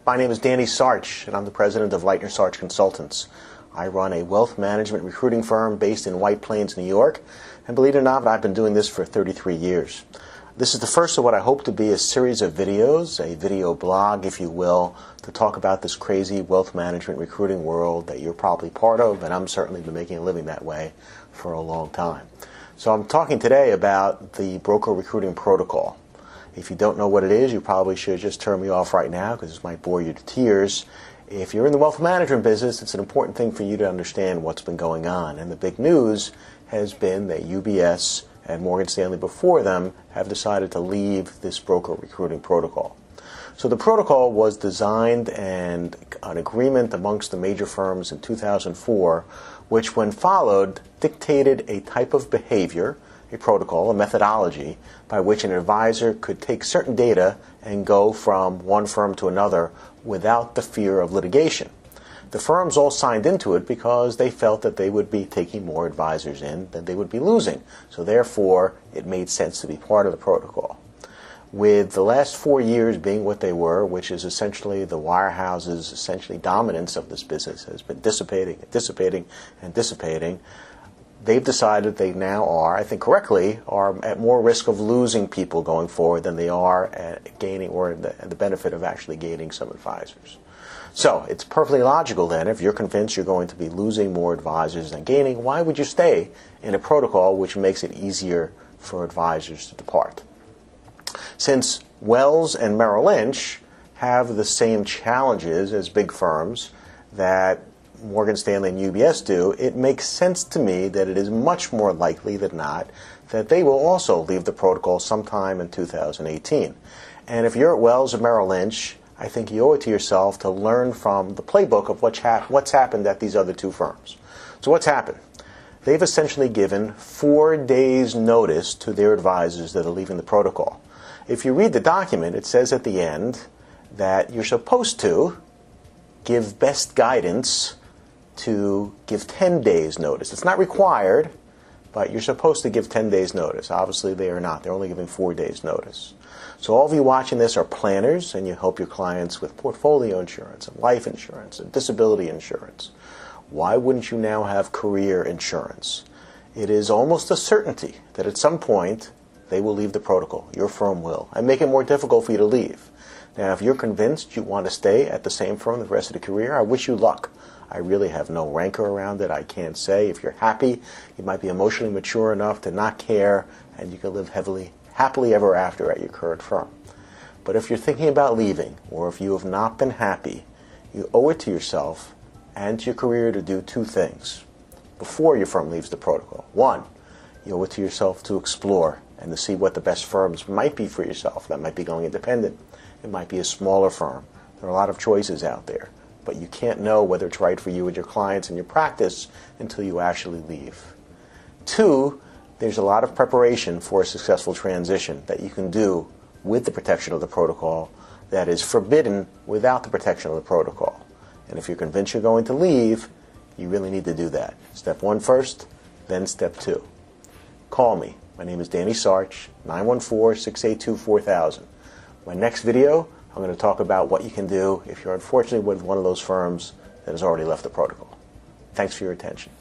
My name is Danny Sarch, and I'm the president of Leitner Sarch Consultants. I run a wealth management recruiting firm based in White Plains, New York, and believe it or not, I've been doing this for 33 years. This is the first of what I hope to be a series of videos, a video blog, if you will, to talk about this crazy wealth management recruiting world that you're probably part of, and I'm certainly been making a living that way for a long time. So I'm talking today about the broker recruiting protocol. If you don't know what it is, you probably should just turn me off right now because this might bore you to tears. If you're in the wealth management business, it's an important thing for you to understand what's been going on. And the big news has been that UBS and Morgan Stanley before them have decided to leave this broker recruiting protocol. So the protocol was designed and an agreement amongst the major firms in 2004, which when followed dictated a type of behavior, a protocol, a methodology by which an advisor could take certain data and go from one firm to another without the fear of litigation. The firms all signed into it because they felt that they would be taking more advisors in than they would be losing. So therefore, it made sense to be part of the protocol. With the last 4 years being what they were, which is essentially the wirehouse's essentially dominance of this business has been dissipating and dissipating and dissipating, they've decided they now are, I think correctly, are at more risk of losing people going forward than they are at gaining or the benefit of actually gaining some advisors. So it's perfectly logical then, if you're convinced you're going to be losing more advisors than gaining, why would you stay in a protocol which makes it easier for advisors to depart? Since Wells and Merrill Lynch have the same challenges as big firms that Morgan Stanley and UBS do, it makes sense to me that it is much more likely than not that they will also leave the protocol sometime in 2018. And if you're at Wells or Merrill Lynch, I think you owe it to yourself to learn from the playbook of what's happened at these other two firms. So what's happened? They've essentially given 4 days' notice to their advisors that are leaving the protocol. If you read the document, it says at the end that you're supposed to give best guidance to give 10 days notice. It's not required, but you're supposed to give 10 days notice. Obviously, they are not. They're only giving 4 days notice. So all of you watching this are planners, and you help your clients with portfolio insurance and life insurance and disability insurance. Why wouldn't you now have career insurance? It is almost a certainty that at some point they will leave the protocol. Your firm will, and make it more difficult for you to leave. Now, if you're convinced you want to stay at the same firm the rest of the career, I wish you luck. I really have no rancor around it. I can't say. If you're happy, you might be emotionally mature enough to not care, and you can live happily ever after at your current firm. But if you're thinking about leaving, or if you have not been happy, you owe it to yourself and to your career to do 2 things before your firm leaves the protocol. 1, you owe it to yourself to explore and to see what the best firms might be for yourself. That might be going independent. It might be a smaller firm. There are a lot of choices out there. But you can't know whether it's right for you and your clients and your practice until you actually leave. 2, there's a lot of preparation for a successful transition that you can do with the protection of the protocol that is forbidden without the protection of the protocol. And if you're convinced you're going to leave, you really need to do that. Step 1 first, then step 2. Call me. My name is Danny Sarch, 914-682-4000. My next video, I'm going to talk about what you can do if you're unfortunately with one of those firms that has already left the protocol. Thanks for your attention.